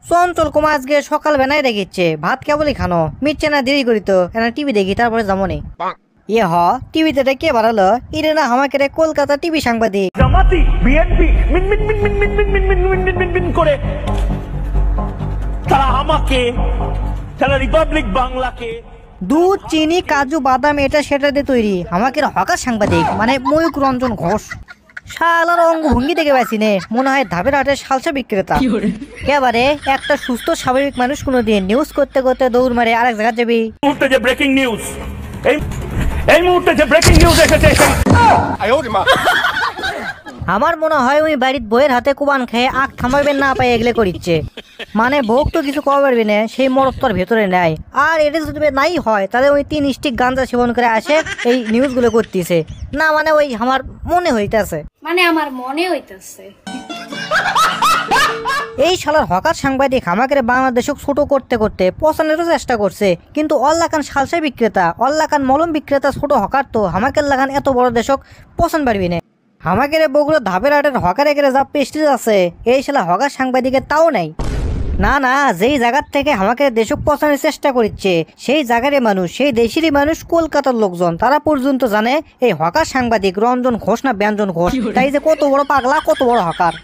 চঞ্চল কুমার আজকে সকাল বেলায় দেখিচ্ছে ভাত কেবলই খানো মিটছে না, দেরি করি তো এনা টিভি দেখি তারপরে যাবো নি। ইয়ে হ টিভিতে কে বাড়ালো ইরে না আমাকে রে কলকাতা টিভি সাংবাদিক জামাতি বিএনপি মিন মিন মিন মিন মিন মিন মিন মিন মিন মিন মিন করে তারা আমাকে তারা রিপাবলিক বাংলাকে দুধ চিনি কাজু বাদাম এটা সেটা দিয়ে তৈরি আমাকে হকার সাংবাদিক মানে ময়ূক রঞ্জন ঘোষ। শালার অঙ্গভঙ্গি দেখে পাইছি নে মনে হয় ধাপের হাটের সালসা বিক্রেতা। একেবারে একটা সুস্থ স্বাভাবিক মানুষ কোনোদিন নিউজ করতে করতে দৌড় মারে আরেক জায়গা যাবি। মুহূর্তে যে ব্রেকিং নিউজ এই মুহূর্তে যে ব্রেকিং নিউজ এসেছে আমার মনে হয় ওই বাড়ির বইয়ের হাতে কুবান খেয়ে আখ থামাবেন না পাই এগুলো করিচ্ছে মানে ভোগ তো কিছু কওয়া পারবি না সেই মরদ তোর ভেতরে নেয়। আর এটা যদি নাই হয় তাহলে ওই 3 স্টিক গাঁজা সেবন করে আসে এই নিউজগুলো করতেছে না মানে ওই আমার মনে হইতেছে এই শালার হকার সাংবাদিক আমাকে বাংলাদেশক ছোট করতে করতে পছন্দেরও চেষ্টা করছে কিন্তু অল্লাকান সালসা বিক্রেতা অল্লাকান মলম বিক্রেতা ছোট হকার তো আমাকে লাগান এত বড় দেশক পছন্দ পারবি না। আমাকে বগুড়ো ধাপের হাটের হকার একেরে যা পেস্টিজ আছে এই শালা হকার সাংবাদিকের তাও নাই। না না যেই জায়গার থেকে আমাকে দেশক পছন্দের চেষ্টা করছে সেই জায়গারই মানুষ সেই দেশেরই মানুষ কলকাতার লোকজন তারা পর্যন্ত জানে এই হকার সাংবাদিক রঞ্জন ঘোষ না ব্যঞ্জন ঘোষ তাই যে কত বড় পাগলা কত বড় হকার।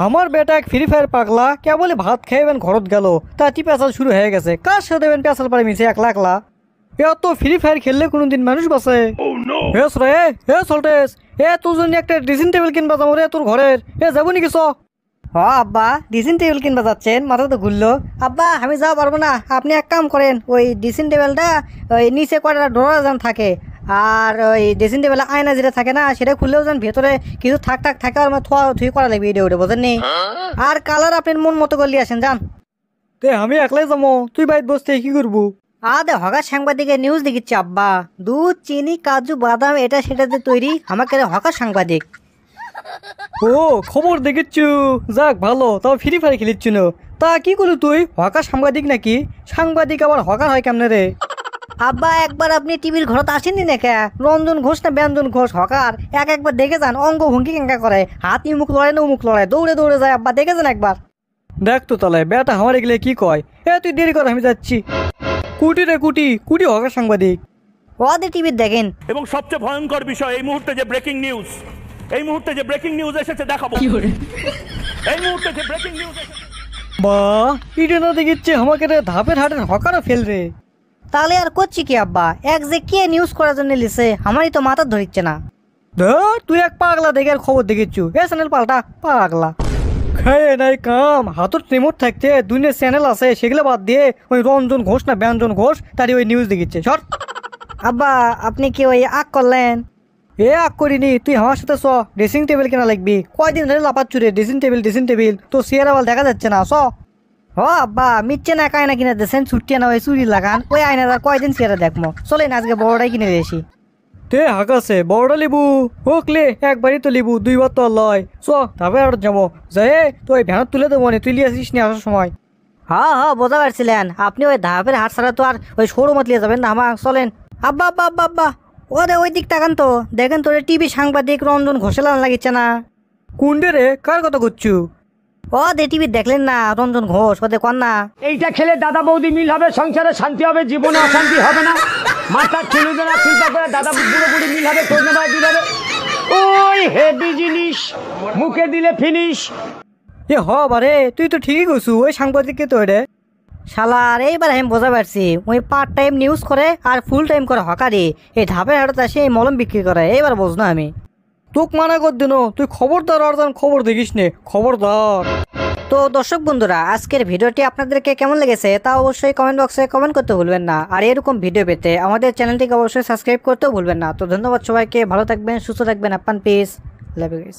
আমার বেটা এক ফ্রি ফায়ার পাগলা কেবল ভাত খাইবেন ঘরত গেল তাটি পেঁচাল শুরু হয়ে গেছে কার সাথে দেবেন পেঁচাল পারে মিশে একলা একলা এত ফ্রি ফায়ার খেললে কোনোদিন মানুষ বাঁচে। তোর জন্য একটা ড্রেসিং টেবিল কিনবা যাবো রে তোর ঘরের যাবো নাকি চ। হ আব্বা ড্রেসিং টেবিল কিনবা যাচ্ছেন মাথা তো ঘুরলো। আব্বা আমি যাওয়া পারবো না আপনি এক কাম করেন ওই ড্রেসিং টেবিলটা ওই নিচে কয়টা ডোরা যান থাকে আর ওই ড্রেসিং টেবিলে আয়না যেটা থাকে না সেটা খুললেও যান ভেতরে কিছু থাকে আর থোয়া থুই করা লাগবে এটা ওটা বোঝেননি। আর কালার আপনি মন মতো করলে আসেন যান। আমি একলাই যাবো তুই বাইরে বসতে কি করবো। আদে হকার সাংবাদিকের নিউজ দেখিচ্ছে আব্বা দুধ চিনি কাজু বাদাম এটা সেটাতে তৈরি আমাকে হকার সাংবাদিক। ও খবর দেখিচ্ছু যাক ভালো তাও ফ্রি ফায়ার খেলিচ্ছু না তা কি করু তুই হকার সাংবাদিক নাকি সাংবাদিক আবার হকার হয় কেমনে রে। আব্বা একবার আপনি টিভির ঘরত আসেননি না কে রঞ্জন ঘোষ না ব্যঞ্জন ঘোষ হকার একবার দেখে যান অঙ্গভঙ্গি কেঙ্কা করে হাত মুখ লড়ায় না মুখ লড়ায় দৌড়ে দৌড়ে যায় আব্বা দেখে যান একবার। দেখ তো তাহলে বেটা আমার এগুলো কি কয় তুই দেরি কর আমি যাচ্ছি। কুটি রে কুটি কুটি হকার সাংবাদিক ওদের টিভি দেখেন। এবং সবচেয়ে ভয়ঙ্কর বিষয় এই মুহূর্তে যে ব্রেকিং নিউজ এসেছে দেখাবো এই মুহূর্তে যে ব্রেকিং নিউজ এসেছে বা এটা না দেখিচ্ছে আমাকে ধাপের হাটের হকারও ফেল রে। তাহলে আর করছি কি আব্বা এক যে কে নিউজ করার জন্য লিছে আমারই তো মাথা ধরিচ্ছে না। ধর তুই এক পাগলা দেখে আর খবর দেখিচ্ছু চ্যানেল পাল্টা পাগলা খায় নাই কাম হাতর রিমোট থাকতে দুনিয়ার চ্যানেল আছে সেগুলো বাদ দিয়ে ওই রঞ্জন ঘোষ না ব্যঞ্জন ঘোষ তারই ওই নিউজ দেখিচ্ছে সর। আব্বা আপনি কি ওই আগ করলেন আগ করিনি তুই আমার সাথে চ ড্রেসিং টেবিল কেনা লাগবি কয়দিন ধরে লাপাচ্ছু রে ড্রেসিং টেবিল তো চেয়ার আবার দেখা যাচ্ছে না চ। আব্বা মিচ্ছে না কায়না কিনে দিয়েছেন ছুটি না ওই চুরি লাগান ওই আয়নাদার কয়দিন চেয়ারে দেখবো চলেন আজকে বড়টাই কিনে দিয়েছি। হাঁকাছে বড়টা লিবু হোকলে একবারই তো লিবু দুইবার তো লয় চ তবে আর যাবো যাই তো ওই ভ্যানত তুলে দেবো তুই লিয়ে আসিস নি আসার সময়। হ্যাঁ বোঝা পারছিলেন আপনি ওই ধাপের হাট ছাড়া তো আর ওই শোরুমত লিয়ে যাবেন না আমার চলেন। আব্বা আব্বা আব্বা আব্বা ওরে ওই দিক তাকান তো দেখেন তোর টিভি সাংবাদিক রঞ্জন ঘোষেলান লাগিচ্ছে না। কুন্ডে রে কার কথা করছু দে টিভি দেখলেন না রঞ্জন ঘোষ ওদের কন না এইটা খেলে দাদা বৌদি মিল হবে সংসারে শান্তি হবে জীবনে অশান্তি হবে না মাথা ছেলে না চিন্তা করে দাদা বুড়ো বুড়ি মিল হবে তোর নেবার দিল হবে ওই হেভি জিনিস মুখে দিলে ফিনিশ বারে তুই তো ঠিকই কইছু ওই সাংবাদিককে তো রে শালার এইবার আমি বোঝা পারছি ওই পার্ট টাইম নিউজ করে আর ফুল টাইম করে হকারি এই ধাপের হাটে আসে এই মলম বিক্রি করে এইবার বুঝ না আমি তোক মানা কর দিন তুই খবরদার আর খবর দেখিস নে খবরদার। তো দর্শক বন্ধুরা আজকের ভিডিওটি আপনাদেরকে কেমন লেগেছে তা অবশ্যই কমেন্ট বক্সে কমেন্ট করতে ভুলবেন না আর এরকম ভিডিও পেতে আমাদের চ্যানেলটিকে অবশ্যই সাবস্ক্রাইব করতেও ভুলবেন না। তো ধন্যবাদ সবাইকে ভালো থাকবেন সুস্থ থাকবেন আপান পিস লাভ ইউ গাইস।